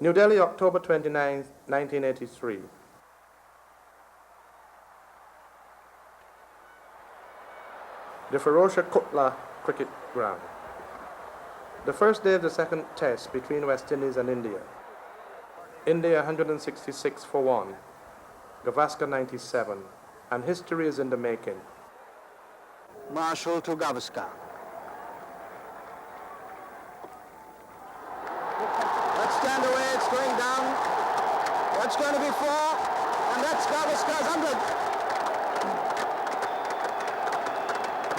New Delhi, October 29, 1983. The Firozshah Kotla Cricket Ground. The first day of the second test between West Indies and India. India 166 for 1, Gavaskar 97, and history is in the making. Marshall to Gavaskar. Let's stand away, it's going down. That's going to be 4, and that's Gavaskar's 100.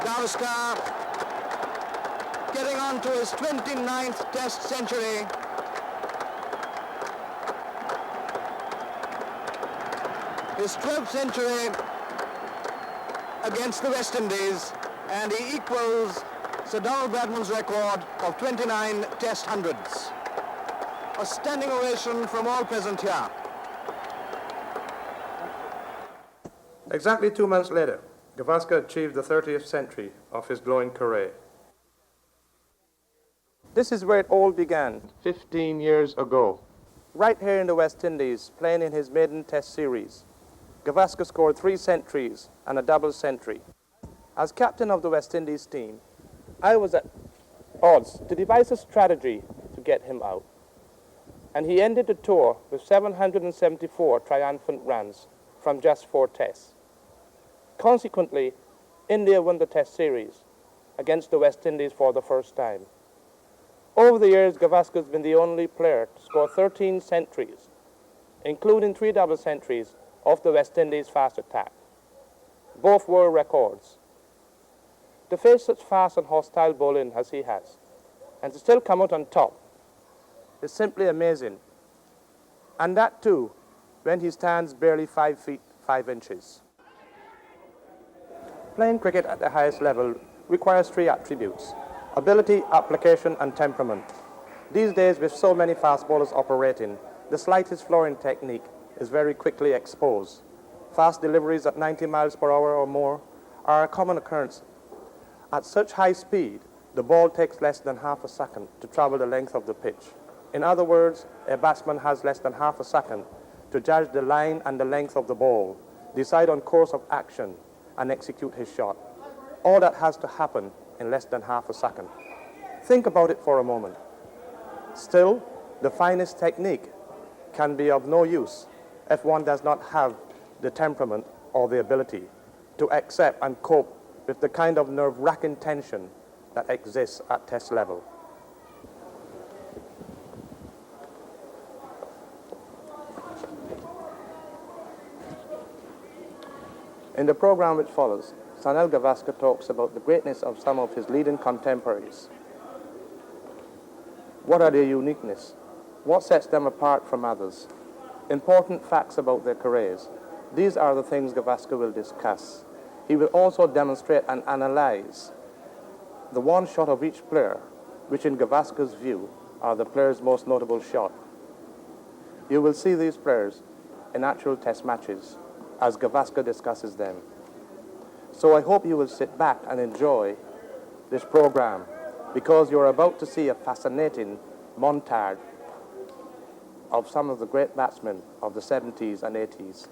Gavaskar getting on to his 29th test century. His 12th century against the West Indies, and he equals Sir Donald Bradman's record of 29 test hundreds. A standing ovation from all present here. Exactly 2 months later, Gavaskar achieved the 30th century of his glowing career. This is where it all began, 15 years ago. Right here in the West Indies, playing in his maiden test series, Gavaskar scored 3 centuries and a double century. As captain of the West Indies team, I was at odds to devise a strategy to get him out. And he ended the tour with 774 triumphant runs from just 4 tests. Consequently, India won the test series against the West Indies for the first time. Over the years, Gavaskar has been the only player to score 13 centuries, including 3 double centuries of the West Indies fast attack. Both world records. To face such fast and hostile bowling as he has, and to still come out on top, is simply amazing. And that too, when he stands barely 5 feet 5 inches. Playing cricket at the highest level requires 3 attributes: ability, application, and temperament. These days, with so many fast bowlers operating, the slightest flaw in technique is very quickly exposed. Fast deliveries at 90 miles per hour or more are a common occurrence. At such high speed, the ball takes less than half a second to travel the length of the pitch. In other words, a batsman has less than half a second to judge the line and the length of the ball, decide on course of action, and execute his shot. All that has to happen in less than half a second. Think about it for a moment. Still, the finest technique can be of no use if one does not have the temperament or the ability to accept and cope with the kind of nerve-wracking tension that exists at test level. In the program which follows, Sunil Gavaskar talks about the greatness of some of his leading contemporaries. What are their uniqueness? What sets them apart from others? Important facts about their careers. These are the things Gavaskar will discuss. He will also demonstrate and analyze the one shot of each player, which in Gavaskar's view are the player's most notable shot. You will see these players in actual test matches as Gavaskar discusses them. So I hope you will sit back and enjoy this program, because you're about to see a fascinating montage of some of the great batsmen of the 70s and 80s.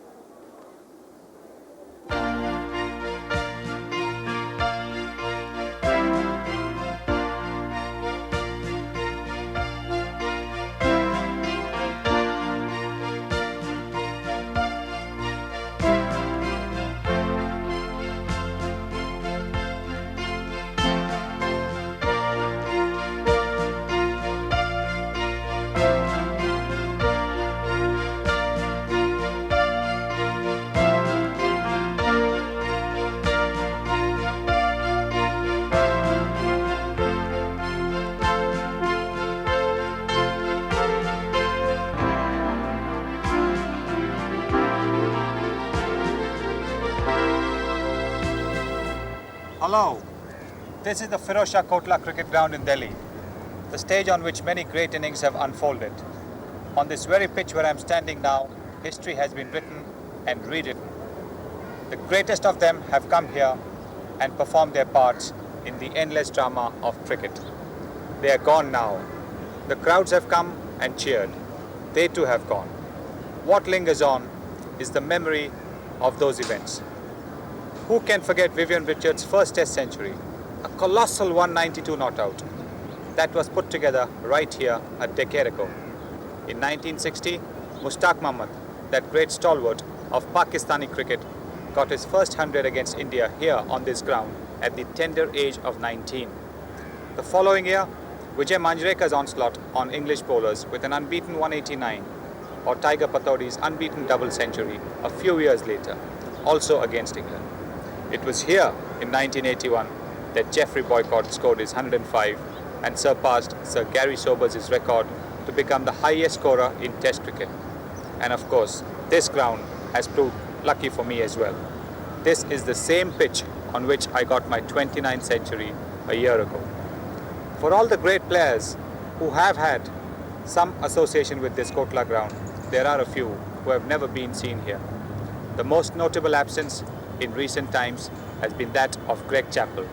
Hello, this is the Firozshah Kotla Cricket Ground in Delhi, the stage on which many great innings have unfolded. On this very pitch where I'm standing now, history has been written and rewritten. The greatest of them have come here and performed their parts in the endless drama of cricket. They are gone now. The crowds have come and cheered. they too have gone. What lingers on is the memory of those events. Who can forget Viv Richards' first Test century, a colossal 192 not out that was put together right here a decade ago. In 1960, Mushtaq Mohammad, that great stalwart of Pakistani cricket, got his first 100 against India here on this ground at the tender age of 19. The following year, Vijay Manjrekhar's onslaught on English bowlers with an unbeaten 189, or Tiger Pataudi's unbeaten double century a few years later, also against England. It was here in 1981 that Geoffrey Boycott scored his 105 and surpassed Sir Garry Sobers's record to become the highest scorer in Test cricket. And of course, this ground has proved lucky for me as well. This is the same pitch on which I got my 29th century a year ago. For all the great players who have had some association with this Kotla ground, there are a few who have never been seen here. The most notable absence in recent times has been that of Greg Chappel,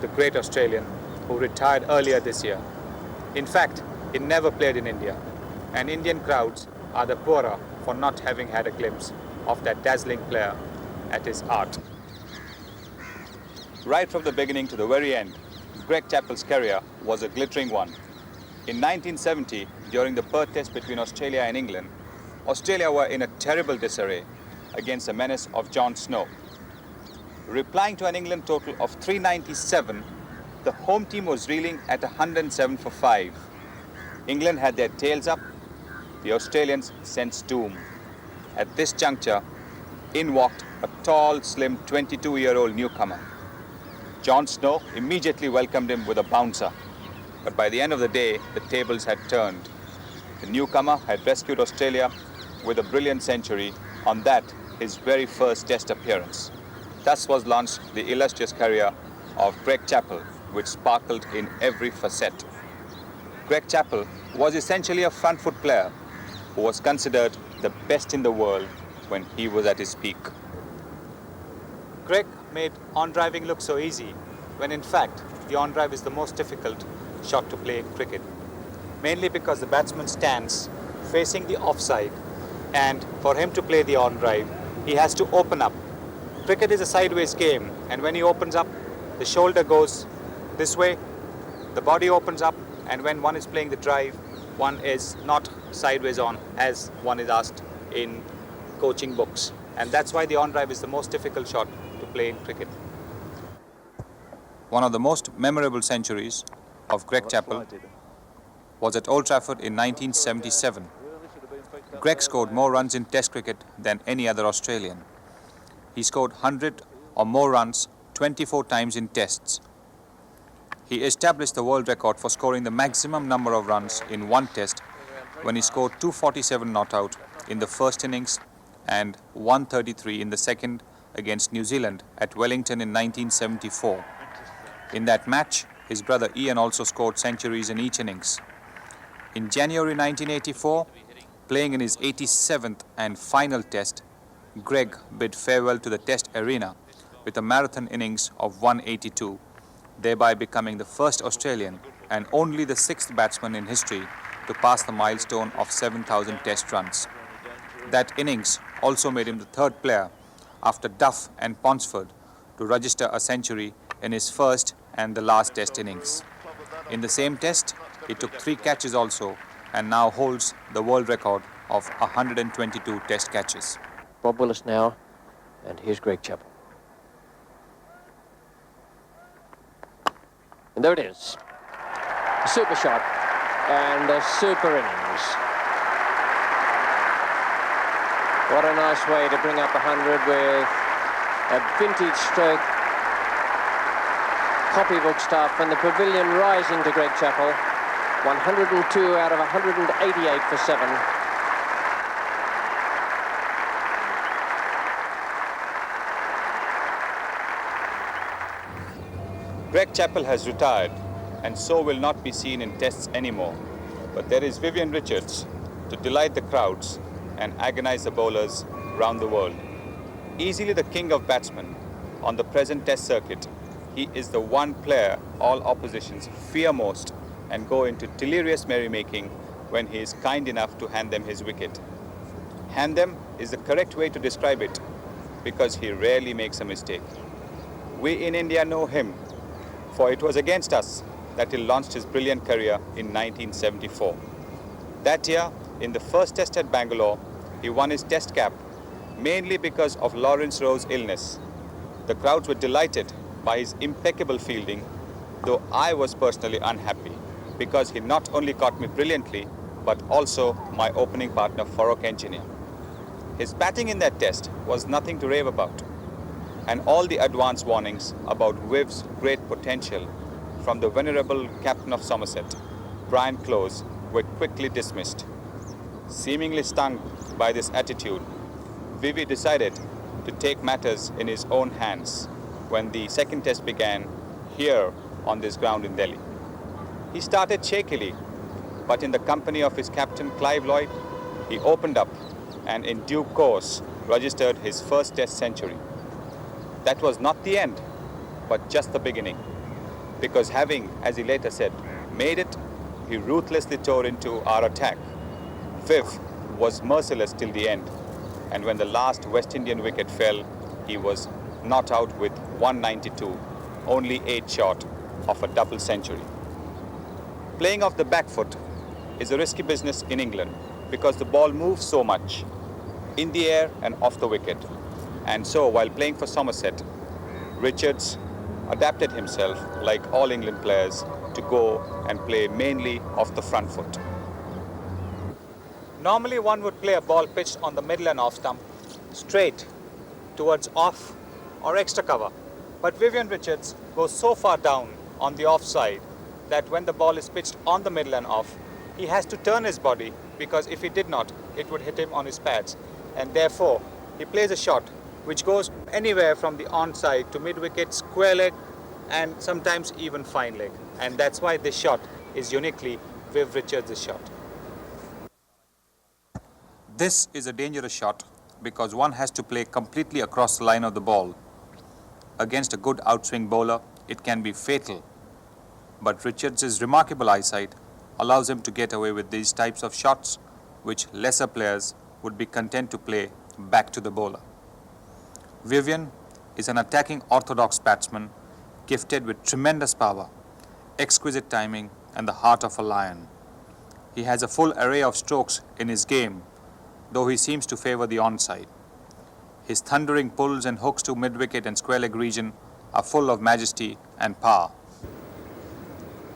the great Australian who retired earlier this year. In fact, he never played in India, and Indian crowds are the poorer for not having had a glimpse of that dazzling player at his art. Right from the beginning to the very end, Greg Chappell's career was a glittering one. In 1970, during the Perth Test between Australia and England, Australia were in a terrible disarray against the menace of Jon Snow. Replying to an England total of 397, the home team was reeling at 107 for 5. England had their tails up, the Australians sensed doom. At this juncture, in walked a tall, slim 22-year-old newcomer. Jon Snow immediately welcomed him with a bouncer. But by the end of the day, the tables had turned. The newcomer had rescued Australia with a brilliant century on that, his very first Test appearance. Thus was launched the illustrious career of Greg Chappell, which sparkled in every facet. Greg Chappell was essentially a front foot player who was considered the best in the world when he was at his peak. Greg made on-driving look so easy, when in fact the on-drive is the most difficult shot to play in cricket. Mainly because the batsman stands facing the offside, and for him to play the on-drive, he has to open up. Cricket is a sideways game, and when he opens up, the shoulder goes this way, the body opens up, and when one is playing the drive, one is not sideways on as one is asked in coaching books. And that's why the on-drive is the most difficult shot to play in cricket. One of the most memorable centuries of Greg Chappell was at Old Trafford in 1977. Greg scored more runs in Test cricket than any other Australian. He scored 100 or more runs 24 times in Tests. He established the world record for scoring the maximum number of runs in one Test when he scored 247 not out in the first innings and 133 in the second against New Zealand at Wellington in 1974. In that match, his brother Ian also scored centuries in each innings. In January 1984, playing in his 87th and final Test, Greg bid farewell to the Test arena with a marathon innings of 182, thereby becoming the first Australian and only the sixth batsman in history to pass the milestone of 7,000 Test runs. That innings also made him the third player after Duff and Ponsford to register a century in his first and the last Test innings. In the same Test, he took 3 catches also and now holds the world record of 122 Test catches. Bob Willis now, and here's Greg Chappell. And there it is. A super shot and a super innings. What a nice way to bring up 100 with a vintage stroke. Copybook stuff, and the pavilion rising to Greg Chappell. 102 out of 188 for 7. Greg Chappell has retired and so will not be seen in Tests anymore. But there is Viv Richards to delight the crowds and agonize the bowlers around the world. Easily the king of batsmen on the present Test circuit, he is the one player all oppositions fear most and go into delirious merrymaking when he is kind enough to hand them his wicket. Hand them is the correct way to describe it because he rarely makes a mistake. We in India know him, for it was against us that he launched his brilliant career in 1974. That year, in the first test at Bangalore, he won his test cap, mainly because of Lawrence Rowe's illness. The crowds were delighted by his impeccable fielding, though I was personally unhappy because he not only caught me brilliantly, but also my opening partner, Farooq Engineer. His batting in that test was nothing to rave about, and all the advance warnings about Viv's great potential from the venerable captain of Somerset, Brian Close, were quickly dismissed. Seemingly stung by this attitude, Vivi decided to take matters in his own hands when the second test began here on this ground in Delhi. He started shakily, but in the company of his captain Clive Lloyd, he opened up and in due course registered his first test century. That was not the end, but just the beginning, because having, as he later said, made it, he ruthlessly tore into our attack. Viv was merciless till the end, and when the last West Indian wicket fell, he was not out with 192, only 8 short of a double century. Playing off the back foot is a risky business in England because the ball moves so much in the air and off the wicket. And so while playing for Somerset, Richards adapted himself, like all England players, to go and play mainly off the front foot. Normally one would play a ball pitched on the middle and off stump, straight towards off or extra cover. But Vivian Richards goes so far down on the offside that when the ball is pitched on the middle and off, he has to turn his body because if he did not, it would hit him on his pads. And therefore, he plays a shot which goes anywhere from the onside to mid-wicket, square leg, and sometimes even fine leg. And that's why this shot is uniquely Viv Richards' shot. This is a dangerous shot because one has to play completely across the line of the ball. Against a good outswing bowler, it can be fatal. But Richards' remarkable eyesight allows him to get away with these types of shots, which lesser players would be content to play back to the bowler. Vivian is an attacking orthodox batsman, gifted with tremendous power, exquisite timing, and the heart of a lion. He has a full array of strokes in his game, though he seems to favour the onside. His thundering pulls and hooks to mid-wicket and square leg region are full of majesty and power.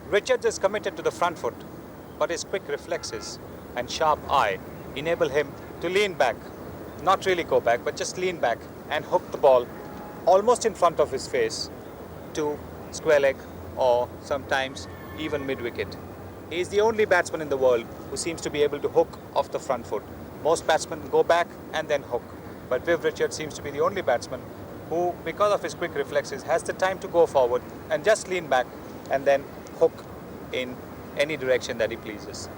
Richards is committed to the front foot, but his quick reflexes and sharp eye enable him to lean back, not really go back, but just lean back and hook the ball almost in front of his face to square leg or sometimes even mid-wicket. He is the only batsman in the world who seems to be able to hook off the front foot. Most batsmen go back and then hook, but Viv Richards seems to be the only batsman who, because of his quick reflexes, has the time to go forward and just lean back and then hook in any direction that he pleases.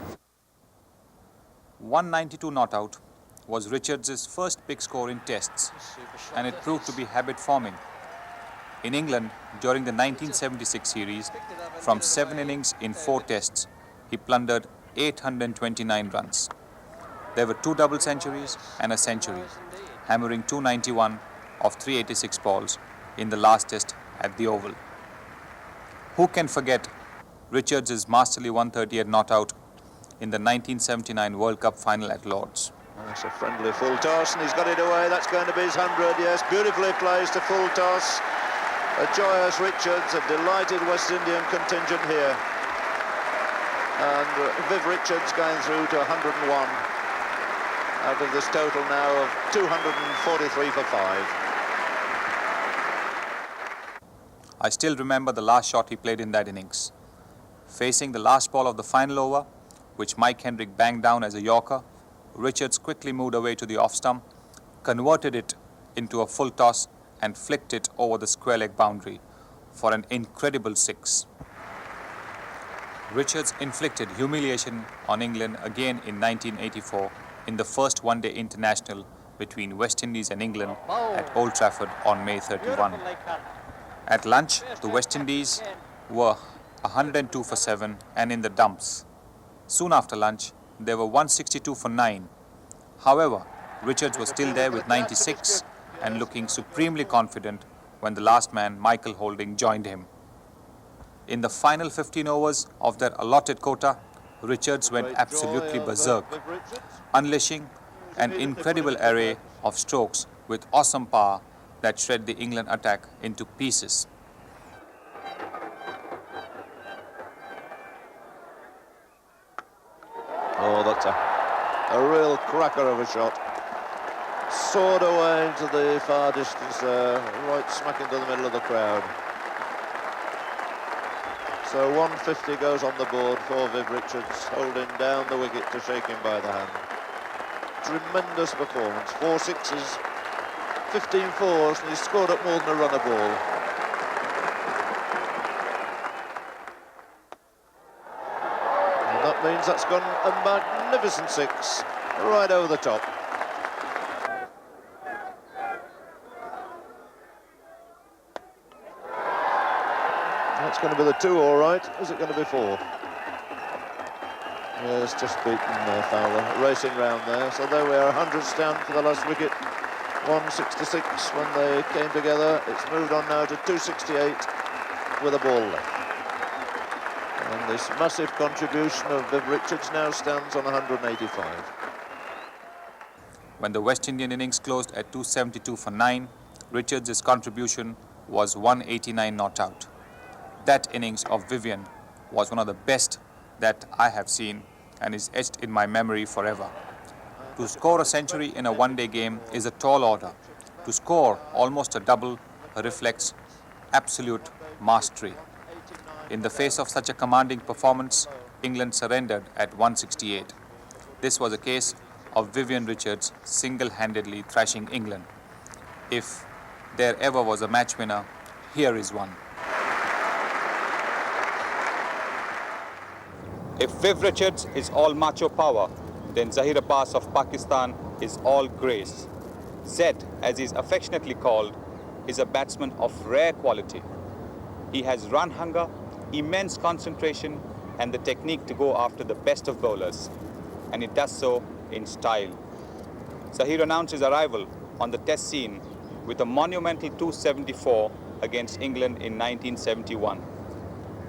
192 not out was Richards' first big score in tests, and it proved to be habit-forming. In England, during the 1976 series, from 7 innings in 4 tests, he plundered 829 runs. There were 2 double centuries and a century, hammering 291 of 386 balls in the last test at the Oval. Who can forget Richards' masterly 138 not out in the 1979 World Cup final at Lord's? That's a friendly full toss, and he's got it away. That's going to be his 100, yes. Beautifully placed, a full toss. A joyous Richards, a delighted West Indian contingent here. And Viv Richards going through to 101 out of this total now of 243 for 5. I still remember the last shot he played in that innings. Facing the last ball of the final over, which Mike Hendrick banged down as a Yorker, Richards quickly moved away to the off stump, converted it into a full toss and flicked it over the square leg boundary for an incredible 6. Richards inflicted humiliation on England again in 1984 in the first one-day international between West Indies and England at Old Trafford on May 31. At lunch, the West Indies were 102 for 7 and in the dumps. Soon after lunch, there were 162 for 9. However, Richards was still there with 96 and looking supremely confident when the last man, Michael Holding, joined him. In the final 15 overs of their allotted quota, Richards went absolutely berserk, unleashing an incredible array of strokes with awesome power that shred the England attack into pieces. Oh, that's a real cracker of a shot. Soared away into the far distance there, right smack into the middle of the crowd. So 150 goes on the board for Viv Richards, holding down the wicket to shake him by the hand. Tremendous performance, 4 sixes, 15 fours, and he's scored up more than a run a ball. And that means that's gone a magnificent 6, right over the top. That's going to be the 2, all right. Is it going to be 4? Yes, just beaten Fowler, racing round there. So there we are, 100 stand for the last wicket. 166 when they came together. It's moved on now to 268 with a ball left. And this massive contribution of Viv Richards now stands on 185. When the West Indian innings closed at 272 for 9, Richards' contribution was 189 not out. That innings of Vivian was one of the best that I have seen and is etched in my memory forever. To score a century in a one-day game is a tall order. To score almost a double reflects absolute mastery. In the face of such a commanding performance, England surrendered at 168. This was a case of Vivian Richards single-handedly thrashing England. If there ever was a match winner, here is one. If Viv Richards is all macho power, then Zaheer Abbas of Pakistan is all grace. Zed, as he is affectionately called, is a batsman of rare quality. He has run hunger, immense concentration, and the technique to go after the best of bowlers. And he does so in style. Zaheer announced his arrival on the test scene with a monumental 274 against England in 1971.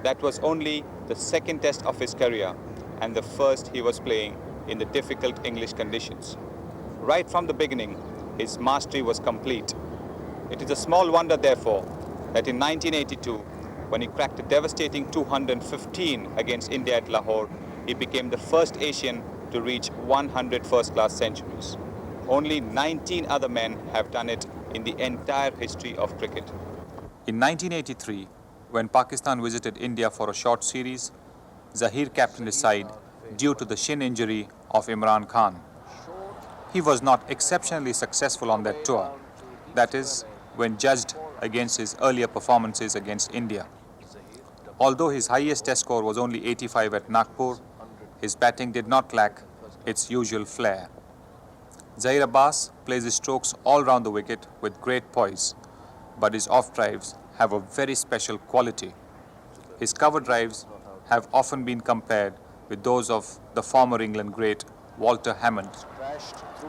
That was only the second test of his career and the first he was playing in the difficult English conditions. Right from the beginning, his mastery was complete. It is a small wonder, therefore, that in 1982, when he cracked a devastating 215 against India at Lahore, he became the first Asian to reach 100 first-class centuries. Only 19 other men have done it in the entire history of cricket. In 1983, when Pakistan visited India for a short series, Zaheer captained his side due to the shin injury of Imran Khan. He was not exceptionally successful on that tour, that is, when judged against his earlier performances against India. Although his highest test score was only 85 at Nagpur, his batting did not lack its usual flair. Zaheer Abbas plays his strokes all round the wicket with great poise, but his off drives have a very special quality. His cover drives have often been compared with those of the former England great Walter Hammond.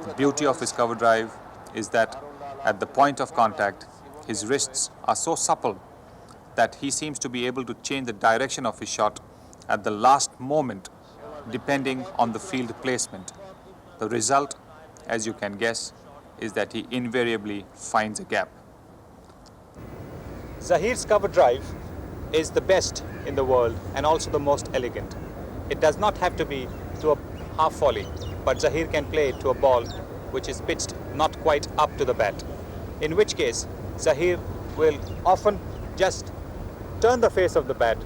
The beauty of his cover drive is that at the point of contact, his wrists are so supple that he seems to be able to change the direction of his shot at the last moment, depending on the field placement. The result, as you can guess, is that he invariably finds a gap. Zaheer's cover drive is the best in the world and also the most elegant. It does not have to be to a half volley, but Zaheer can play it to a ball which is pitched not quite up to the bat. In which case, Zaheer will often just turn the face of the bat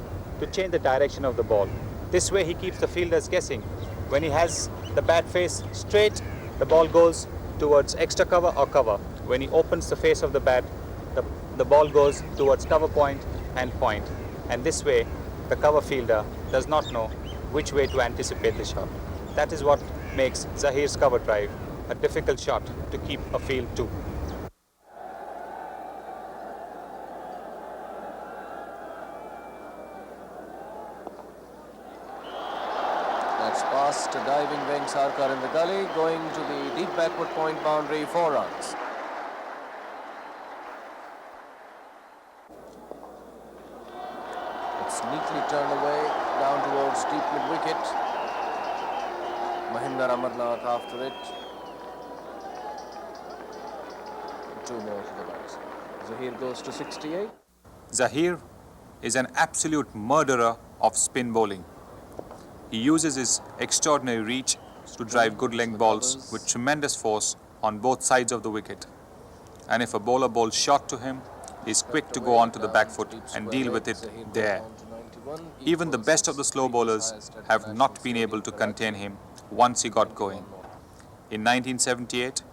to change the direction of the ball. This way he keeps the fielders guessing. When he has the bat face straight, the ball goes towards extra cover or cover. When he opens the face of the bat, the ball goes towards cover point and point. And this way, the cover fielder does not know which way to anticipate the shot. That is what makes Zaheer's cover drive a difficult shot to keep a field to. That's pass fast diving wing Sarkar in the gully, going to the deep backward point boundary, 4 runs. It's neatly turned away down towards deep mid-wicket. Mahinder Amarnath after it. 2 more to the right. Zaheer goes to 68. Zaheer is an absolute murderer of spin bowling. He uses his extraordinary reach to drive good length balls with tremendous force on both sides of the wicket. And if a bowler bowls short to him, he is quick to go onto the back foot and deal with it there. Even the best of the slow bowlers have not been able to contain him once he got going. In 1978,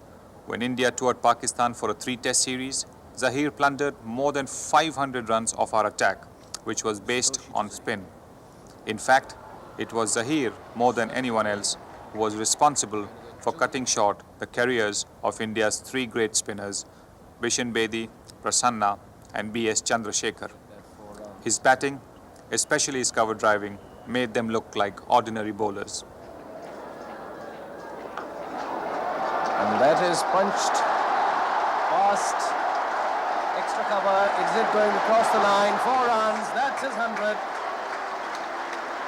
when India toured Pakistan for a 3-test series, Zaheer plundered more than 500 runs of our attack, which was based on spin. In fact, it was Zaheer more than anyone else who was responsible for cutting short the careers of India's 3 great spinners, Bishan Bedi, Prasanna and B.S. Chandrasekhar. His batting, especially his cover driving, made them look like ordinary bowlers. And that is punched past extra cover. Is it going across the line? 4 runs. That's his 100.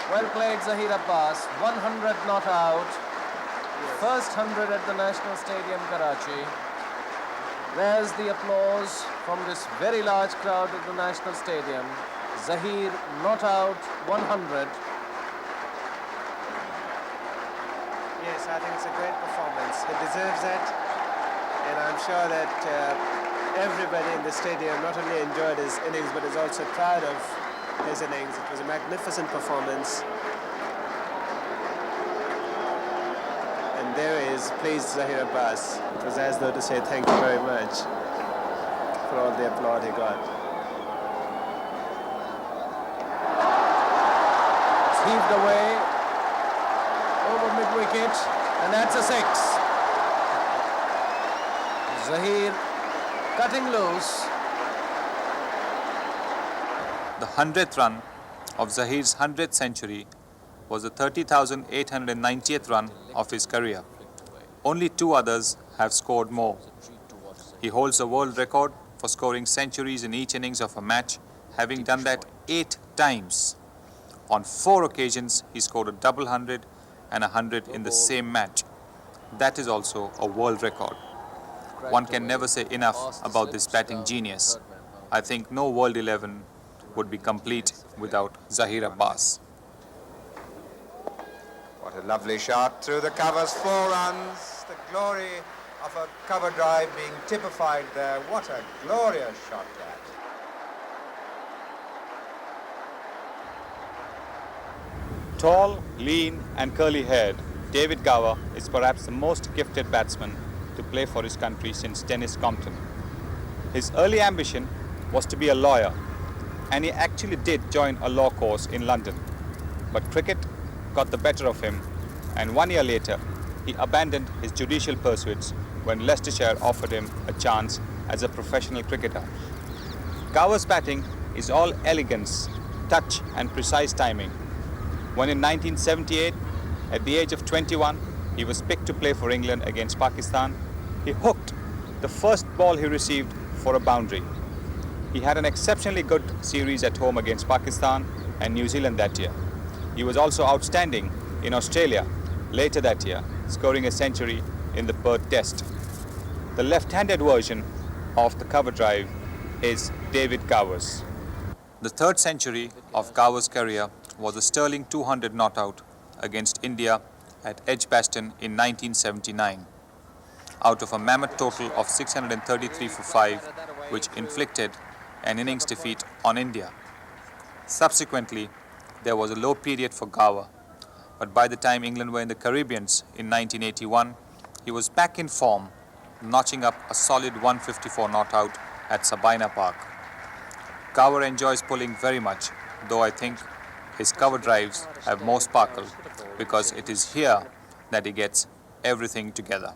Well played, Zaheer Abbas. 100 not out. First 100 at the National Stadium, Karachi. There's the applause from this very large crowd at the National Stadium. Zaheer not out, 100. Yes, I think it's a great performance. He deserves it, and I'm sure that everybody in the stadium not only enjoyed his innings but is also proud of his innings. It was a magnificent performance. And there is pleased Zaheer Abbas. It was as though to say thank you very much for all the applaud he got. It's heaved away over mid-wicket, and that's a 6. Zaheer cutting loose. The 100th run of Zaheer's 100th century was the 30,890th run of his career. Only 2 others have scored more. He holds the world record for scoring centuries in each innings of a match, having done that 8 times. On 4 occasions, he scored a double 100 and a 100 in the same match. That is also a world record. One can never say enough about this batting genius. I think no World 11 would be complete without Zaheer Abbas. What a lovely shot through the covers, 4 runs. The glory of a cover drive being typified there. What a glorious shot that. Tall, lean and curly-haired, David Gower is perhaps the most gifted batsman to play for his country since Dennis Compton. His early ambition was to be a lawyer, and he actually did join a law course in London. But cricket got the better of him, and 1 year later, he abandoned his judicial pursuits when Leicestershire offered him a chance as a professional cricketer. Gower's batting is all elegance, touch and precise timing. When in 1978, at the age of 21, he was picked to play for England against Pakistan, he hooked the first ball he received for a boundary. He had an exceptionally good series at home against Pakistan and New Zealand that year. He was also outstanding in Australia later that year, scoring a century in the Perth Test. The left-handed version of the cover drive is David Gower's. The 3rd century of Gower's career was a sterling 200 not out against India at Edgbaston in 1979, out of a mammoth total of 633 for 5, which inflicted an innings defeat on India. Subsequently, there was a low period for Gower, but by the time England were in the Caribbeans in 1981, he was back in form, notching up a solid 154 not out at Sabina Park. Gower enjoys pulling very much, though I think his cover drives have more sparkle because it is here that he gets everything together.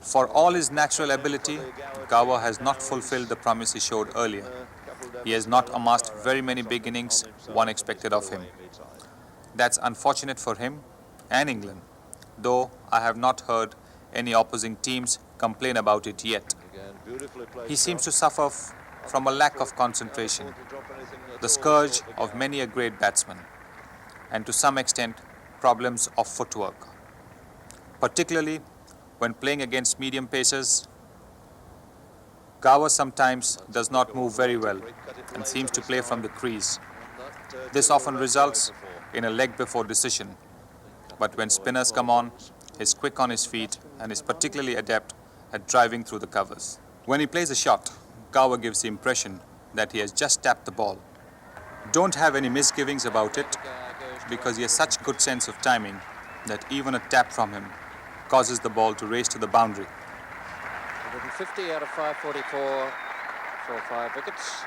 For all his natural ability, Gower has not fulfilled the promise he showed earlier. He has not amassed very many big innings one expected of him. That's unfortunate for him and England, though I have not heard any opposing teams complain about it yet. He seems to suffer from a lack of concentration, the scourge of many a great batsman, and to some extent problems of footwork. Particularly when playing against medium pacers, Gower sometimes does not move very well and seems to play from the crease. This often results in a leg before decision, but when spinners come on, he's quick on his feet and is particularly adept at driving through the covers. When he plays a shot, Gower gives the impression that he has just tapped the ball. Don't have any misgivings about it, because he has such good sense of timing that even a tap from him causes the ball to race to the boundary. 150 out of 544 for 5 wickets.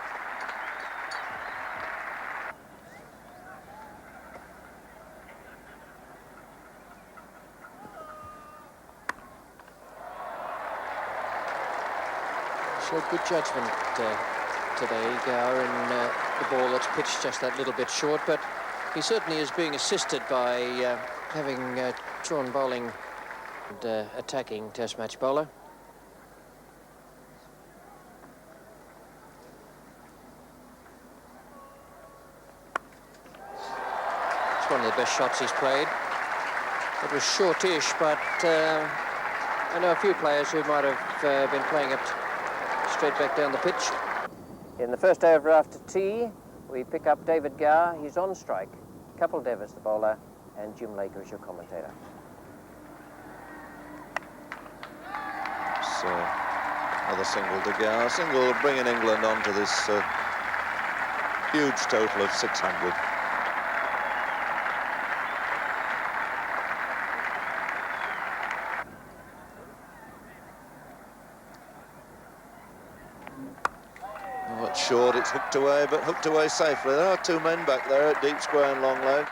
Showed good judgment today, Gower, in the ball that's pitched just that little bit short, but he certainly is being assisted by having drawn bowling and attacking Test match bowler. It's one of the best shots he's played. It was shortish, but I know a few players who might have been playing it straight back down the pitch. In the first over after tea, we pick up David Gower. He's on strike. Chappell Davis, the bowler, and Jim Laker is your commentator. So, another single to Gower. Single bringing England on to this huge total of 600. Short, it's hooked away, but hooked away safely. There are two men back there at deep square and long leg.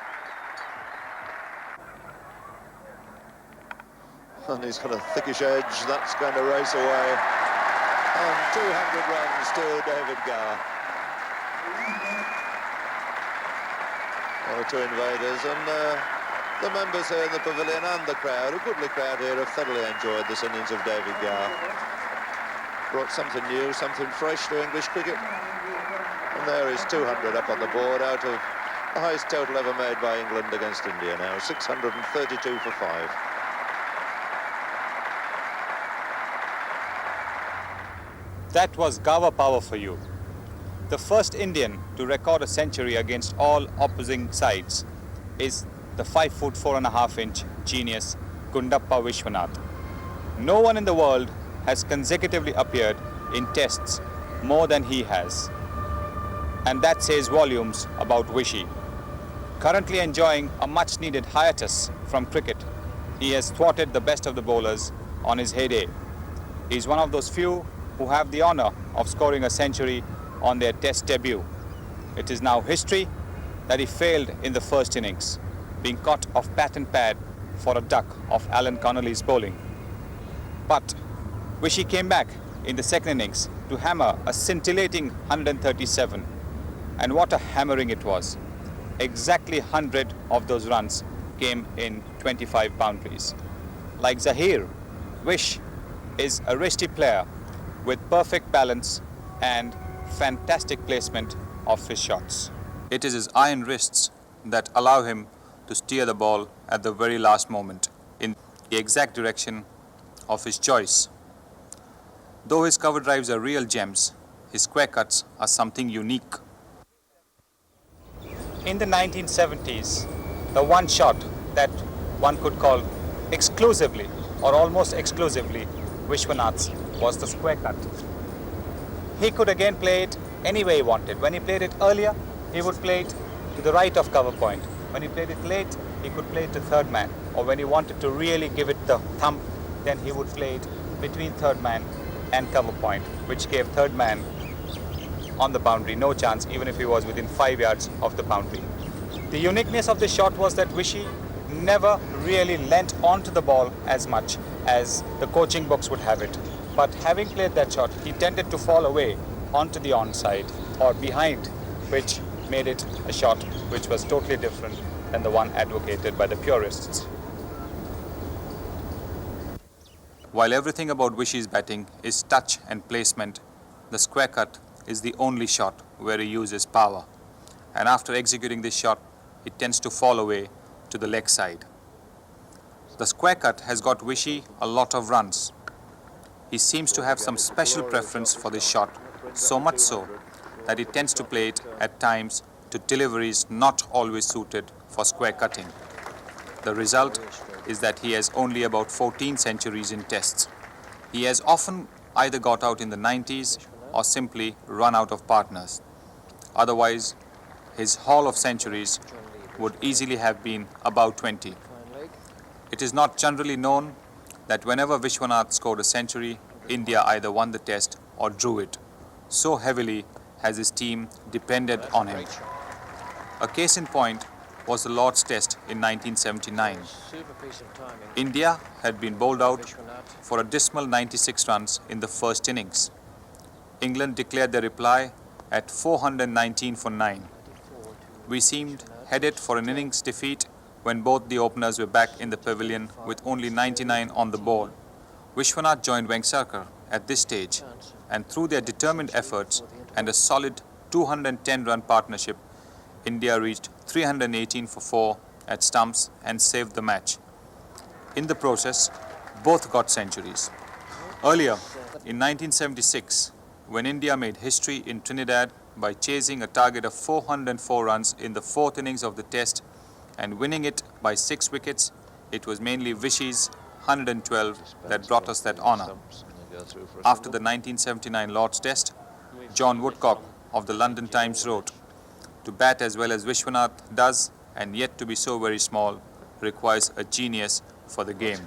And he's got a thickish edge, that's going to race away. And 200 runs to David Gower. One or two invaders, and the members here in the pavilion and the crowd, a goodly crowd here, have thoroughly enjoyed this innings of David Gower. Brought something new, something fresh to English cricket. And there is 200 up on the board out of the highest total ever made by England against India now, 632 for 5. That was Gower power for you. The first Indian to record a century against all opposing sides is the 5 foot 4.5 inch genius Gundappa Vishwanath. No one in the world has consecutively appeared in tests more than he has. And that says volumes about Vishy. Currently enjoying a much-needed hiatus from cricket, he has thwarted the best of the bowlers on his heyday. He is one of those few who have the honour of scoring a century on their test debut. It is now history that he failed in the first innings, being caught off bat and pad for a duck of Alan Connolly's bowling. But Vishy came back in the second innings to hammer a scintillating 137. And what a hammering it was. Exactly 100 of those runs came in 25 boundaries. Like Zaheer, Vish is a wristy player with perfect balance and fantastic placement of his shots. It is his iron wrists that allow him to steer the ball at the very last moment in the exact direction of his choice. Though his cover drives are real gems, his square cuts are something unique. In the 1970s, the one shot that one could call exclusively or almost exclusively Vishwanath's was the square cut. He could again play it any way he wanted. When he played it earlier, he would play it to the right of cover point. When he played it late, he could play it to third man. Or when he wanted to really give it the thump, then he would play it between third man and cover point, which gave third man on the boundary no chance, even if he was within 5 yards of the boundary. The uniqueness of the shot was that Vishy never really leant onto the ball as much as the coaching books would have it. But having played that shot, he tended to fall away onto the onside or behind, which made it a shot which was totally different than the one advocated by the purists. While everything about Vishy's batting is touch and placement, the square cut is the only shot where he uses power. And after executing this shot, it tends to fall away to the leg side. The square cut has got Vishy a lot of runs. He seems to have some special preference for this shot, so much so that he tends to play it at times to deliveries not always suited for square cutting. The result is that he has only about 14 centuries in tests. He has often either got out in the 90s or simply run out of partners. Otherwise, his haul of centuries would easily have been about 20. It is not generally known that whenever Vishwanath scored a century, India either won the test or drew it. So heavily has his team depended on him. A case in point was the Lord's Test in 1979. India had been bowled out for a dismal 96 runs in the first innings. England declared their reply at 419 for 9. We seemed headed for an innings defeat when both the openers were back in the pavilion with only 99 on the board. Vishwanath joined Vengsarkar at this stage, and through their determined efforts and a solid 210-run partnership, India reached 318 for 4 at stumps and saved the match. In the process, both got centuries. Earlier, in 1976, when India made history in Trinidad by chasing a target of 404 runs in the 4th innings of the test and winning it by 6 wickets, it was mainly Vishy's 112 that brought us that honour. After the 1979 Lord's Test, John Woodcock of the London Times wrote, "To bat as well as Vishwanath does, and yet to be so very small, requires a genius for the game."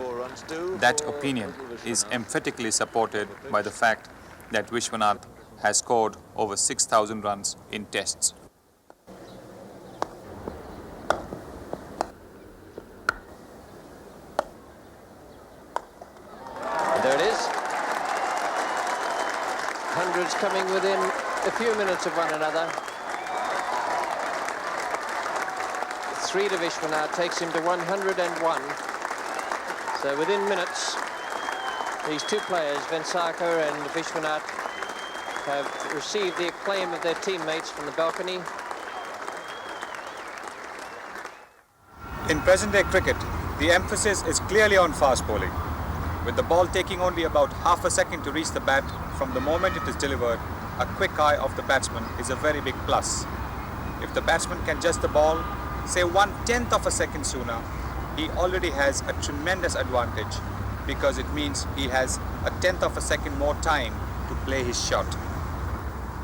That opinion is emphatically supported by the fact that Vishwanath has scored over 6,000 runs in tests. There it is. Hundreds coming within a few minutes of one another. 3 to Vishwanath takes him to 101. So within minutes, these two players, Vengsarkar and Vishwanath, have received the acclaim of their teammates from the balcony. In present-day cricket, the emphasis is clearly on fast bowling. With the ball taking only about half a second to reach the bat from the moment it is delivered, a quick eye of the batsman is a very big plus. If the batsman can adjust the ball, say 1/10 of a second sooner, he already has a tremendous advantage because it means he has a 1/10 of a second more time to play his shot.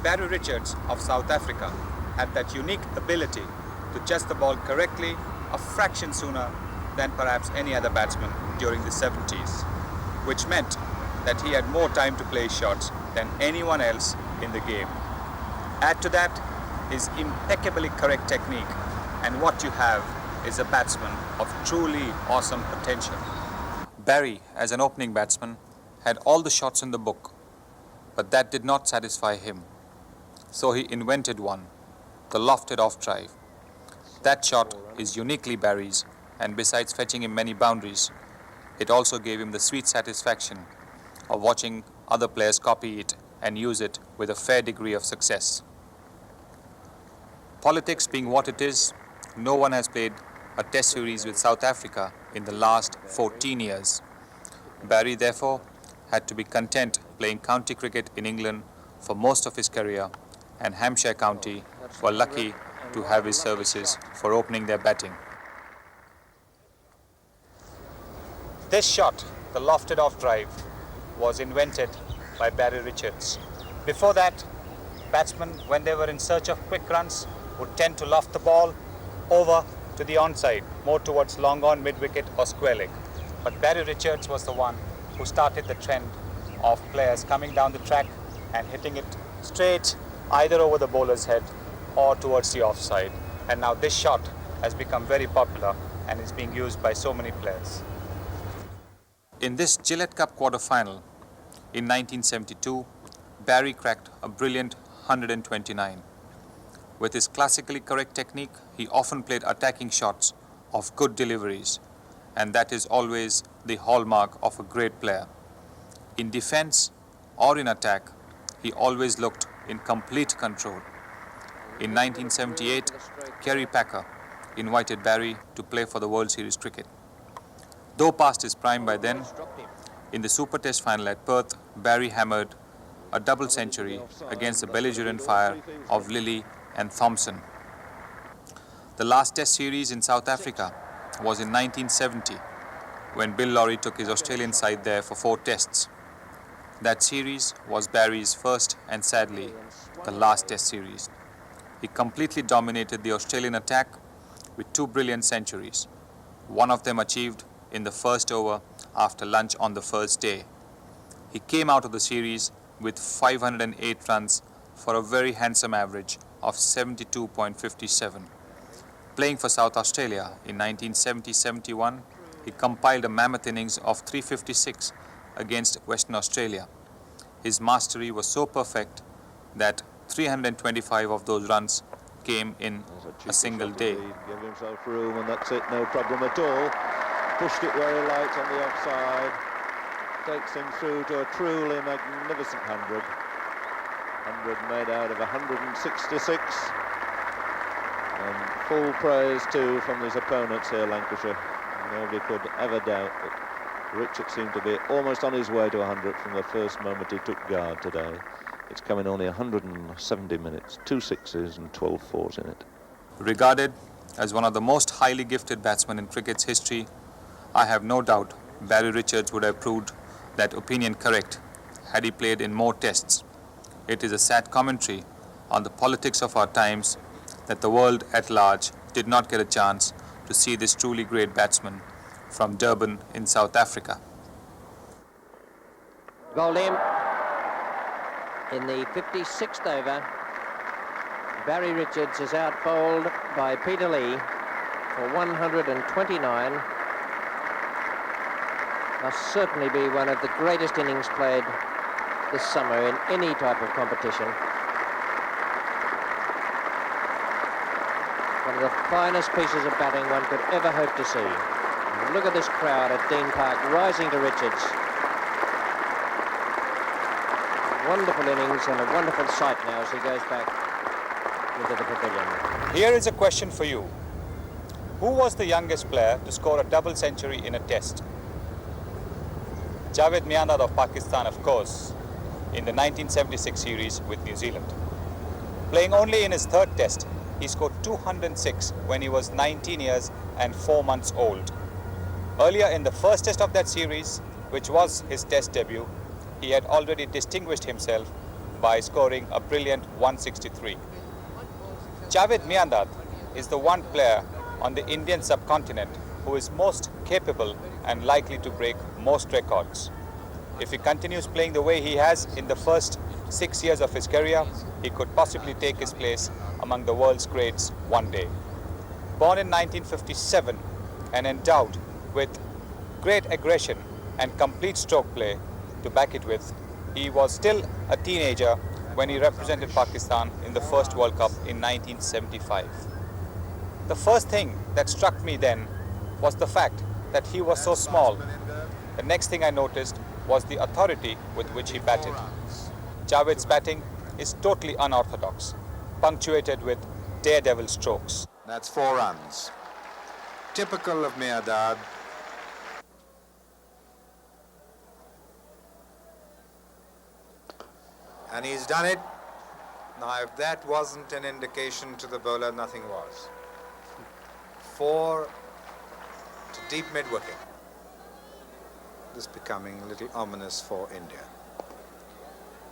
Viv Richards of South Africa had that unique ability to adjust the ball correctly a fraction sooner than perhaps any other batsman during the 70s, which meant that he had more time to play his shots than anyone else in the game. Add to that his impeccably correct technique, and what you have is a batsman of truly awesome potential. Garry, as an opening batsman, had all the shots in the book, but that did not satisfy him. So he invented one, the lofted off drive. That shot is uniquely Garry's, and besides fetching him many boundaries, it also gave him the sweet satisfaction of watching other players copy it and use it with a fair degree of success. Politics being what it is, no one has played a test series with South Africa in the last 14 years. Garry, therefore, had to be content playing county cricket in England for most of his career, and Hampshire County were lucky to have his services for opening their batting. This shot, the lofted off drive, was invented by Viv Richards. Before that, batsmen, when they were in search of quick runs, would tend to loft the ball over to the onside, more towards long on, mid-wicket or square leg. But Viv Richards was the one who started the trend of players coming down the track and hitting it straight either over the bowler's head or towards the offside. And now this shot has become very popular and is being used by so many players. In this Gillette Cup quarter-final in 1972, Garry cracked a brilliant 129. With his classically correct technique, he often played attacking shots of good deliveries, and that is always the hallmark of a great player. In defense or in attack, he always looked in complete control. In 1978, Kerry Packer invited Barry to play for the World Series cricket. Though past his prime by then, in the Super Test final at Perth, Barry hammered a double century against the belligerent fire of Lilly and Thompson. The last Test series in South Africa was in 1970, when Bill Lawry took his Australian side there for 4 Tests. That series was Barry's first and sadly the last Test series. He completely dominated the Australian attack with 2 brilliant centuries, one of them achieved in the first over after lunch on the first day. He came out of the series with 508 runs for a very handsome average of 72.57. Playing for South Australia in 1970-71, he compiled a mammoth innings of 356 against Western Australia. His mastery was so perfect that 325 of those runs came in a single day. Give himself room and that's it, no problem at all. Pushed it where he liked on the offside. Takes him through to a truly magnificent 100. 100 made out of 166. And full praise too from his opponents here, Lancashire. Nobody could ever doubt that Richards seemed to be almost on his way to 100 from the first moment he took guard today. It's come in only 170 minutes, 2 sixes and 12 fours in it. Regarded as one of the most highly gifted batsmen in cricket's history, I have no doubt Barry Richards would have proved that opinion correct had he played in more Tests. It is a sad commentary on the politics of our times that the world at large did not get a chance to see this truly great batsman from Durban in South Africa. Bowled in the 56th over. Barry Richards is out bowled by Peter Lee for 129. Must certainly be one of the greatest innings played this summer in any type of competition. One of the finest pieces of batting one could ever hope to see. And look at this crowd at Dean Park rising to Richards. Wonderful innings and a wonderful sight now as he goes back into the pavilion. Here is a question for you. Who was the youngest player to score a double century in a Test? Javed Miandad of Pakistan, of course, in the 1976 series with New Zealand. Playing only in his 3rd Test, he scored 206 when he was 19 years and 4 months old. Earlier in the first Test of that series, which was his Test debut, he had already distinguished himself by scoring a brilliant 163. Javed Miandad is the one player on the Indian subcontinent who is most capable and likely to break most records. If he continues playing the way he has in the first 6 years of his career, he could possibly take his place among the world's greats one day. Born in 1957 and endowed with great aggression and complete stroke play to back it with, he was still a teenager when he represented Pakistan in the first World Cup in 1975. The first thing that struck me then was the fact that he was so small. The next thing I noticed was the authority with which he batted. Javed's batting is totally unorthodox, punctuated with daredevil strokes. That's 4 runs. Typical of Miandad. And he's done it. Now, if that wasn't an indication to the bowler, nothing was. 4 to deep mid-wicket. This is becoming a little ominous for India.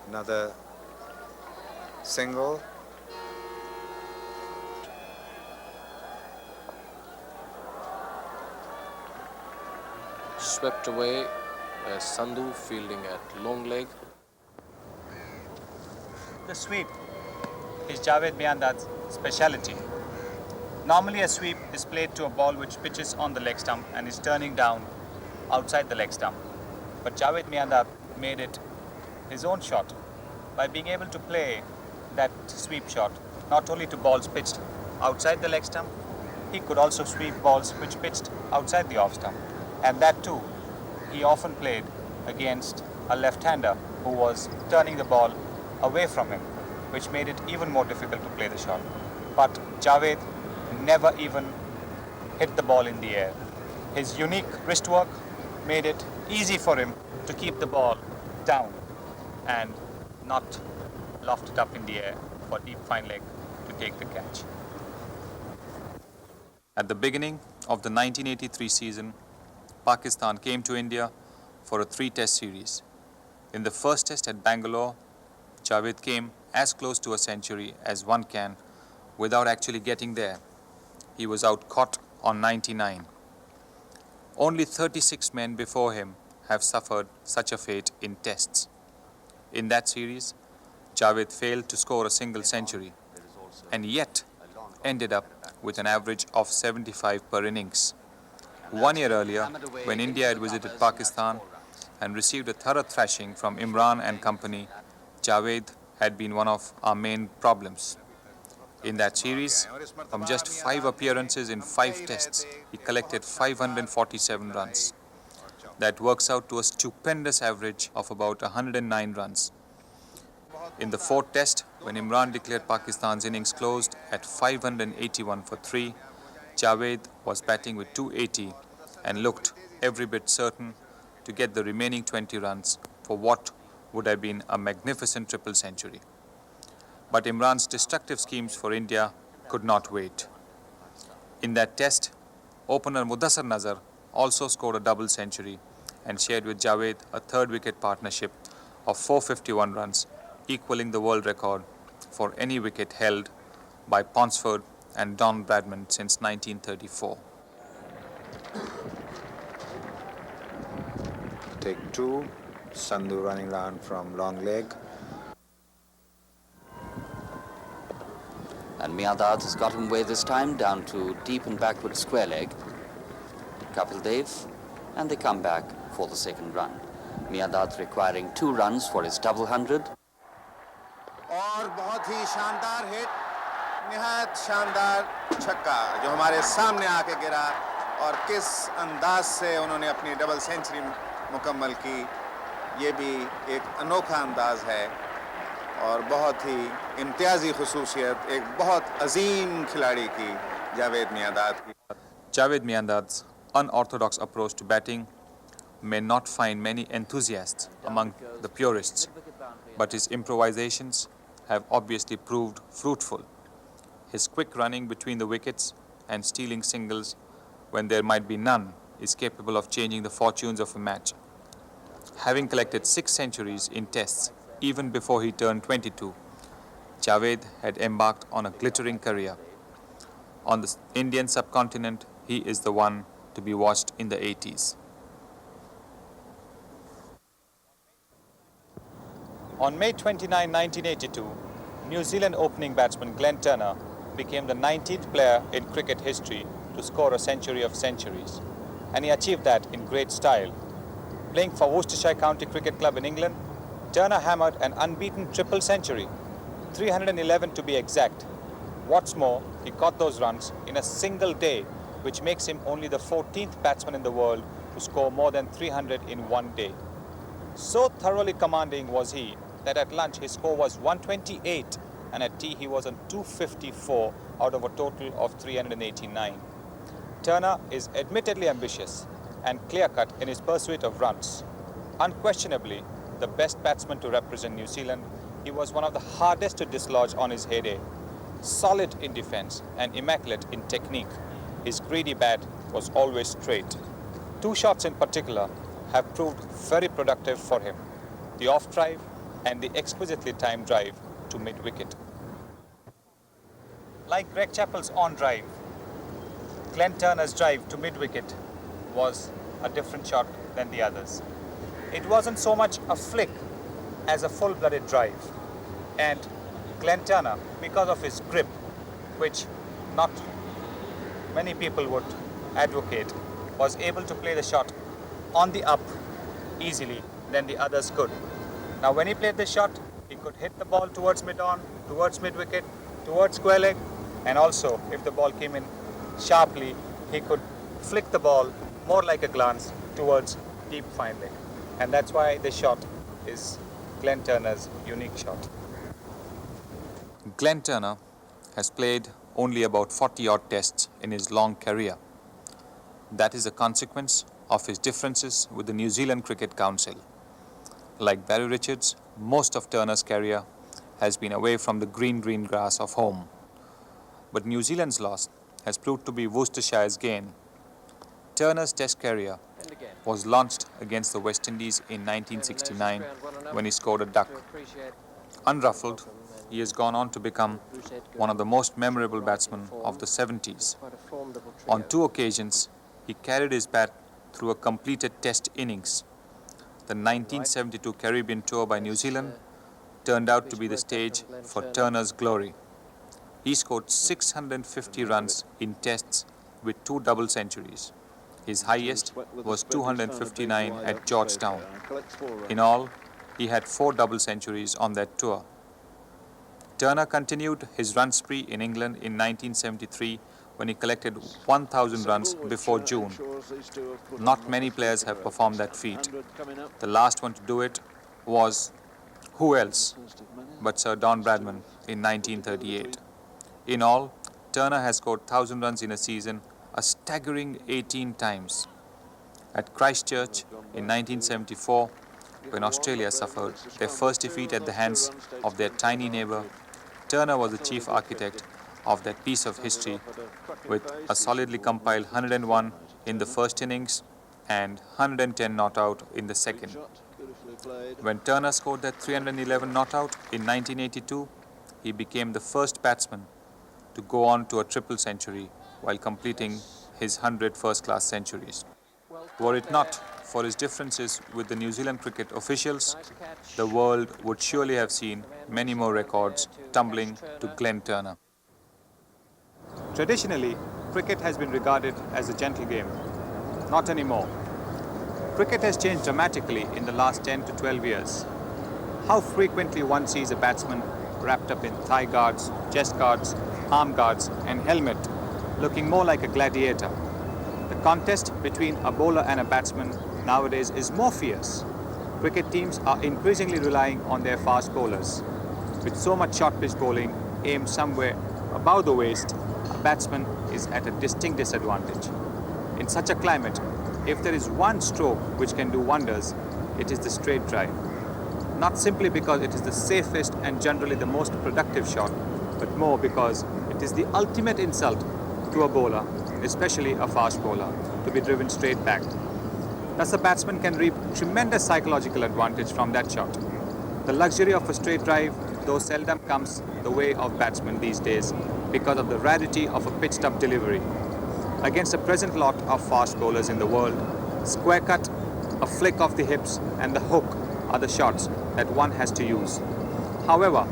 Another single. Swept away by Sandhu fielding at long leg. The sweep is Javed Miandad's speciality. Normally a sweep is played to a ball which pitches on the leg stump and is turning down outside the leg stump. But Javed Miandad made it his own shot by being able to play that sweep shot not only to balls pitched outside the leg stump, he could also sweep balls which pitched outside the off stump. And that too, he often played against a left-hander who was turning the ball away from him, which made it even more difficult to play the shot. But Javed never even hit the ball in the air. His unique wrist work made it easy for him to keep the ball down and not loft it up in the air for deep fine leg to take the catch. At the beginning of the 1983 season, Pakistan came to India for a 3-test series. In the first test at Bangalore, Javed came as close to a century as one can without actually getting there. He was out caught on 99. Only 36 men before him have suffered such a fate in tests. In that series, Javed failed to score a single century and yet ended up with an average of 75 per innings. 1 year earlier, when India had visited Pakistan and received a thorough thrashing from Imran and company, Javed had been one of our main problems. In that series, from just 5 appearances in 5 tests, he collected 547 runs. That works out to a stupendous average of about 109 runs. In the 4th test, when Imran declared Pakistan's innings closed at 581 for 3, Javed was batting with 280 and looked every bit certain to get the remaining 20 runs for what would have been a magnificent triple century. But Imran's destructive schemes for India could not wait. In that test, opener Mudassar Nazar also scored a double century and shared with Javed a 3rd wicket partnership of 451 runs, equaling the world record for any wicket held by Ponsford and Don Bradman since 1934. Take 2, Sandhu running round from long leg. And Miandad has got him away this time down to deep and backward square leg. Chappell Dev, and they come back for the 2nd run. Miandad requiring 2 runs for his double 100. और बहुत ही शानदार hit, निहायत शानदार छक्का जो हमारे सामने आके गिरा और किस अंदाज से उन्होंने अपनी डबल सेंचुरी मुकम्मल की, ये भी एक अनोखा अंदाज है और बहुत ही इम्तियाजी खुसूसियत एक बहुत अजीम खिलाड़ी की, जावेद मियांदाद की. Javed Miandad's unorthodox approach to batting may not find many enthusiasts among the purists, but his improvisations have obviously proved fruitful. His quick running between the wickets and stealing singles when there might be none is capable of changing the fortunes of a match. Having collected 6 centuries in tests even before he turned 22, Javed had embarked on a glittering career. On the Indian subcontinent, he is the one to be watched in the 80s. On May 29, 1982, New Zealand opening batsman Glen Turner became the 19th player in cricket history to score a century of centuries. And he achieved that in great style. Playing for Worcestershire County Cricket Club in England, Turner hammered an unbeaten triple century, 311 to be exact. What's more, he caught those runs in a single day, which makes him only the 14th batsman in the world to score more than 300 in one day. So thoroughly commanding was he that at lunch his score was 128 and at tea he was on 254 out of a total of 389. Turner is admittedly ambitious and clear-cut in his pursuit of runs. Unquestionably the best batsman to represent New Zealand, he was one of the hardest to dislodge on his heyday. Solid in defence and immaculate in technique, his greedy bat was always straight. 2 shots in particular have proved very productive for him: the off drive and the exquisitely timed drive to mid-wicket. Like Greg Chappell's on drive, Glen Turner's drive to mid-wicket was a different shot than the others. It wasn't so much a flick as a full-blooded drive. And Glen Turner, because of his grip, which not many people would advocate, was able to play the shot on the up easily than the others could. Now when he played this shot, he could hit the ball towards mid-on, towards mid-wicket, towards square leg, and also if the ball came in sharply, he could flick the ball more like a glance towards deep fine leg. And that's why this shot is Glen Turner's unique shot. Glen Turner has played only about 40-odd tests in his long career. That is a consequence of his differences with the New Zealand Cricket Council. Like Viv Richards, most of Turner's career has been away from the green grass of home. But New Zealand's loss has proved to be Worcestershire's gain. Turner's test career was launched against the West Indies in 1969 when he scored a duck. Unruffled, he has gone on to become one of the most memorable batsmen of the 70s. On 2 occasions, he carried his bat through a completed test innings. The 1972 Caribbean tour by New Zealand turned out to be the stage for Turner's glory. He scored 650 runs in tests with 2 double centuries. His highest was 259 at Georgetown. In all, he had 4 double centuries on that tour. Turner continued his run spree in England in 1973 when he collected 1,000 runs before June. Not many players have performed that feat. The last one to do it was, who else but Sir Don Bradman in 1938. In all, Turner has scored 1,000 runs in a season, a staggering 18 times. At Christchurch in 1974, when Australia suffered their first defeat at the hands of their tiny neighbour, Turner was the chief architect of that piece of history with a solidly compiled 101 in the first innings and 110 not out in the second. When Turner scored that 311 not out in 1982, he became the first batsman to go on to a triple century while completing his 100 first-class centuries. Were it not for his differences with the New Zealand cricket officials, the world would surely have seen many more records tumbling to Glen Turner. Traditionally, cricket has been regarded as a gentle game. Not anymore. Cricket has changed dramatically in the last 10 to 12 years. How frequently one sees a batsman wrapped up in thigh guards, chest guards, arm guards and helmet, looking more like a gladiator. The contest between a bowler and a batsman nowadays is more fierce. Cricket teams are increasingly relying on their fast bowlers. With so much short pitch bowling aimed somewhere above the waist, a batsman is at a distinct disadvantage. In such a climate, if there is one stroke which can do wonders, it is the straight drive. Not simply because it is the safest and generally the most productive shot, but more because it is the ultimate insult to a bowler, especially a fast bowler, to be driven straight back. Thus a batsman can reap tremendous psychological advantage from that shot. The luxury of a straight drive, though seldom comes the way of batsmen these days because of the rarity of a pitched-up delivery. Against the present lot of fast bowlers in the world, square cut, a flick of the hips and the hook are the shots that one has to use. However,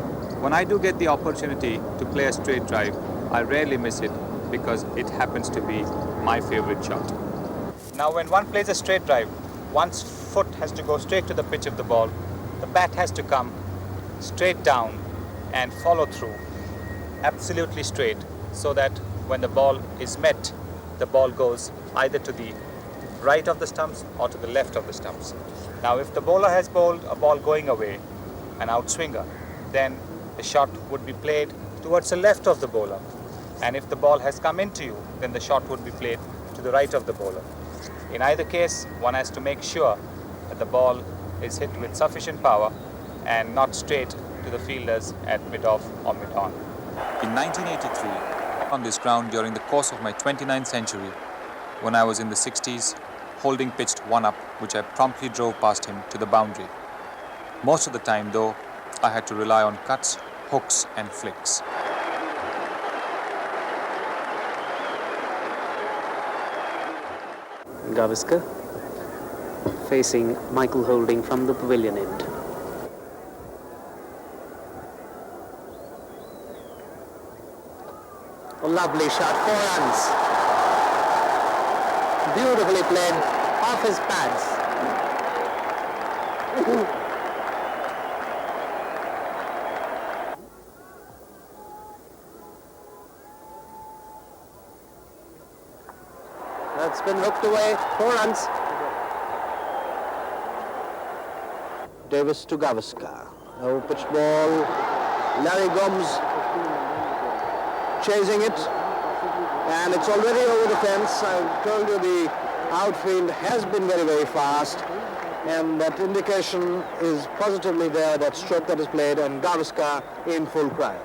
when I do get the opportunity to play a straight drive, I rarely miss it because it happens to be my favorite shot. Now when one plays a straight drive, one's foot has to go straight to the pitch of the ball. The bat has to come straight down and follow through, absolutely straight, so that when the ball is met, the ball goes either to the right of the stumps or to the left of the stumps. Now if the bowler has bowled a ball going away, an outswinger, then the shot would be played towards the left of the bowler. And if the ball has come into you, then the shot would be played to the right of the bowler. In either case, one has to make sure that the ball is hit with sufficient power and not straight to the fielders at mid-off or mid-on. In 1983, on this ground during the course of my 29th century, when I was in the 60s, Holding pitched one up, which I promptly drove past him to the boundary. Most of the time, though, I had to rely on cuts, hooks and flicks. Gavaskar facing Michael Holding from the pavilion end. A lovely shot, 4 runs. Beautifully played off his pads. That's been hooked away. 4 runs. Davis to Gavaskar. No pitch ball. Larry Gomes chasing it. And it's already over the fence. I told you the outfield has been very, very fast. And that indication is positively there, that stroke that is played, and Gavaskar in full cry.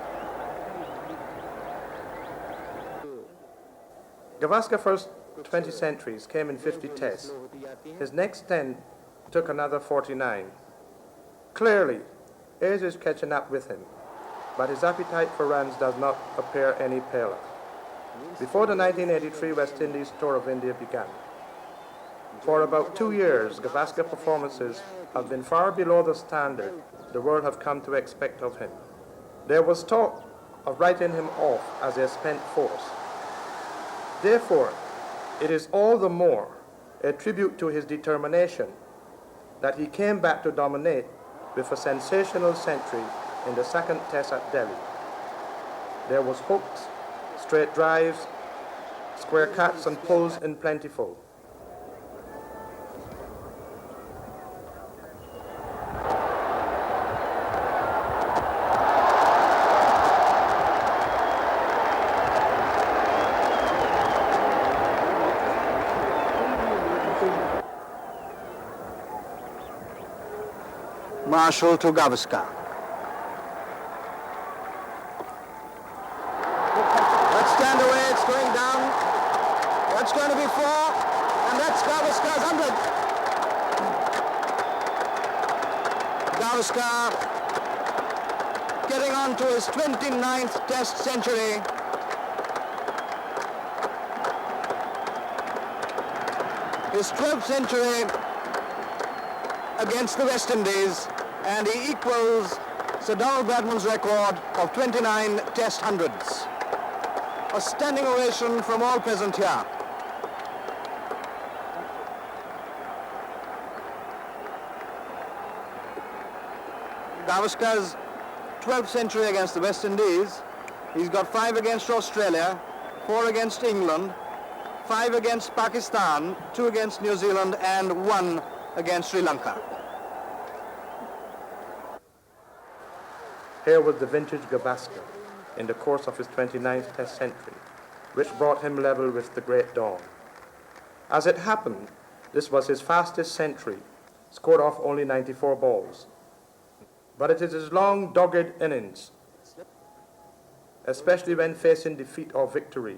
Gavaskar's first 20 centuries came in 50 tests. His next 10 took another 49. Clearly, age is catching up with him, but his appetite for runs does not appear any paler. Before the 1983 West Indies tour of India began, for about 2 years, Gavaskar performances have been far below the standard the world have come to expect of him. There was talk of writing him off as a spent force. Therefore, it is all the more a tribute to his determination that he came back to dominate with a sensational century in the second test at Delhi. There was hooks, straight drives, square cuts and pulls in plentiful. Marshall to Gavaskar. Let's stand away, it's going down. That's going to be 4, and that's Gavaskar's 100. Gavaskar getting on to his 29th test century. His 12th century against the West Indies, and he equals Sir Donald Bradman's record of 29 test hundreds. A standing ovation from all present here. Gavaskar's 12th century against the West Indies. He's got 5 against Australia, 4 against England, 5 against Pakistan, 2 against New Zealand, and 1 against Sri Lanka. Here was the vintage Gavaskar in the course of his 29th test century, which brought him level with the great Dawn. As it happened, this was his fastest century, scored off only 94 balls. But it is his long, dogged innings, especially when facing defeat or victory,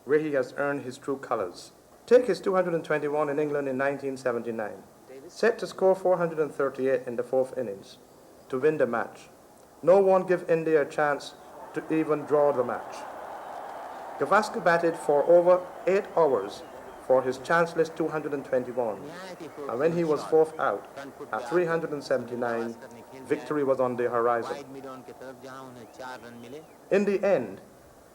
where he has earned his true colors. Take his 221 in England in 1979, set to score 438 in the 4th innings to win the match. No one gave India a chance to even draw the match. Gavaskar batted for over 8 hours for his chanceless 221, and when he was 4th out at 379, victory was on the horizon. In the end,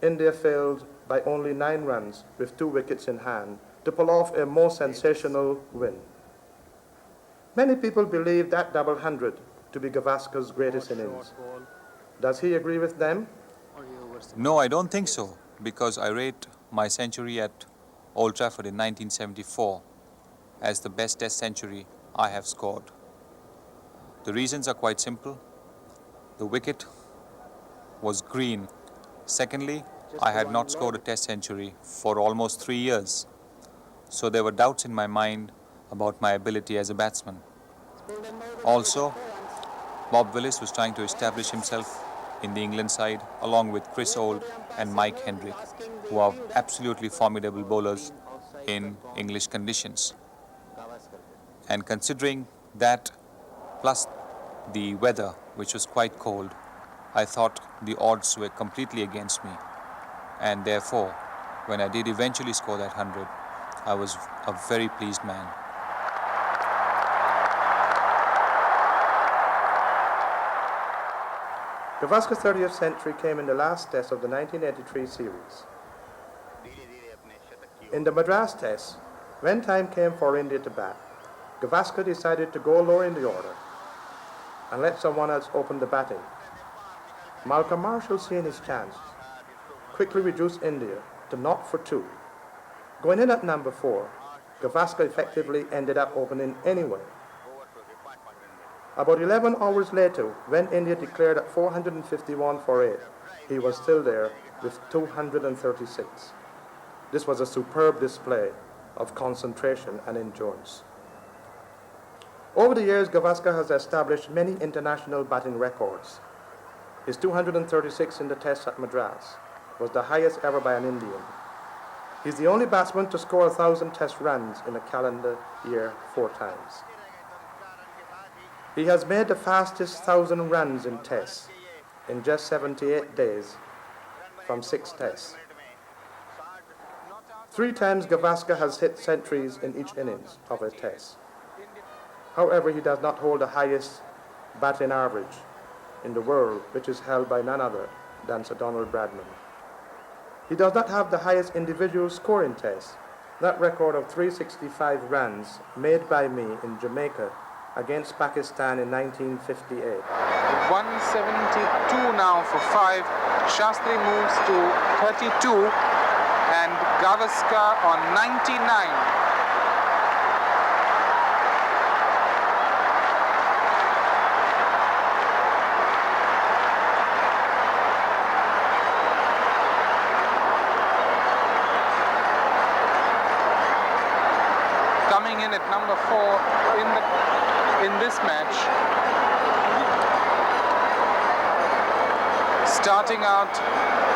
India failed by only 9 runs with 2 wickets in hand to pull off a most sensational win. Many people believe that double 100 to be Gavaskar's greatest innings. Does he agree with them? No, I don't think so, because I rate my century at Old Trafford in 1974 as the best test century I have scored. The reasons are quite simple. The wicket was green. Secondly, I had not scored a test century for almost 3 years. So there were doubts in my mind about my ability as a batsman. Also, Bob Willis was trying to establish himself in the England side along with Chris Old and Mike Hendrick, who are absolutely formidable bowlers in English conditions. And considering that, plus the weather, which was quite cold, I thought the odds were completely against me. And therefore, when I did eventually score that 100, I was a very pleased man. Gavaskar's 30th century came in the last test of the 1983 series. In the Madras test, when time came for India to bat, Gavaskar decided to go lower in the order and let someone else open the batting. Malcolm Marshall, seeing his chance, quickly reduced India to 0 for 2. Going in at number 4, Gavaskar effectively ended up opening anyway. About 11 hours later, when India declared at 451 for 8, he was still there with 236. This was a superb display of concentration and endurance. Over the years, Gavaskar has established many international batting records. His 236 in the Test at Madras was the highest ever by an Indian. He's the only batsman to score 1,000 Test runs in a calendar year 4 times. He has made the fastest 1,000 runs in Tests in just 78 days from 6 Tests. 3 times Gavaskar has hit centuries in each innings of a Test. However, he does not hold the highest batting average in the world, which is held by none other than Sir Donald Bradman. He does not have the highest individual score in Tests. That record of 365 runs made by me in Jamaica against Pakistan in 1958. 172 now for 5. Shastri moves to 32 and Gavaskar on 99. Coming in at number 4 in this match. Starting out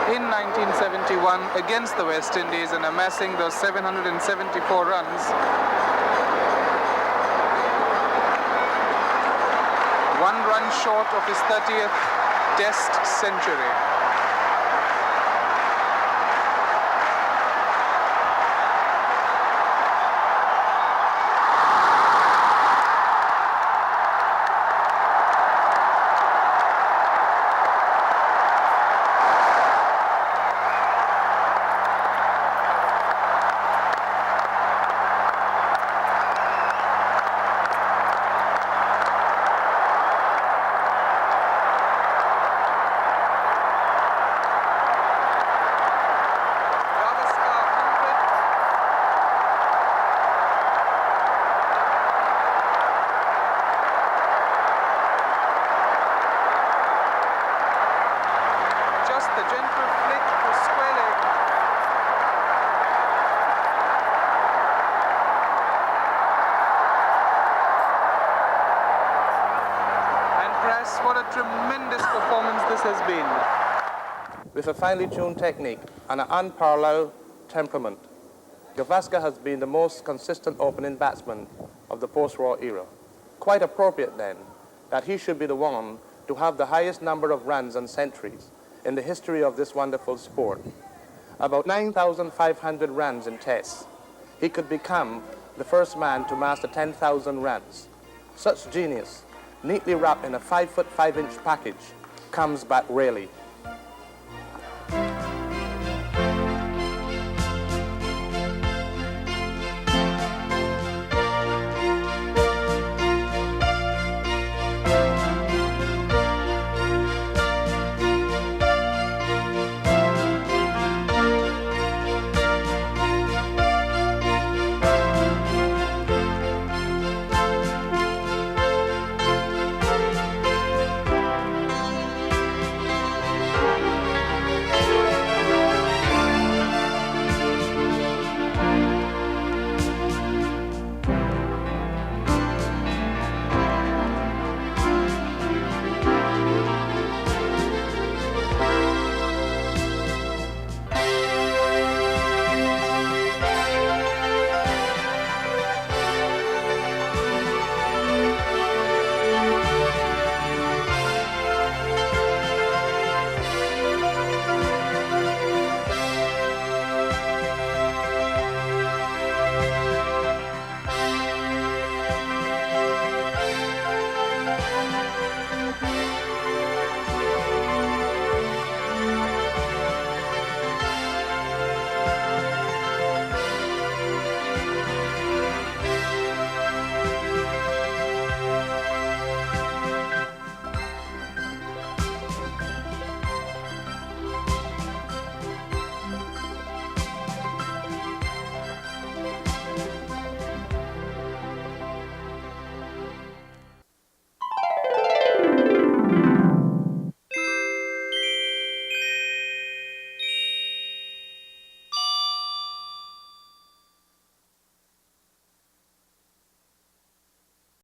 in 1971 against the West Indies and amassing those 774 runs. 1 run short of his 30th Test century. What a tremendous performance this has been. With a finely tuned technique and an unparalleled temperament, Gavaskar has been the most consistent opening batsman of the post-war era. Quite appropriate then that he should be the one to have the highest number of runs and centuries in the history of this wonderful sport. About 9,500 runs in Tests. He could become the first man to master 10,000 runs. Such genius, neatly wrapped in a 5-foot 5-inch package, comes back rarely.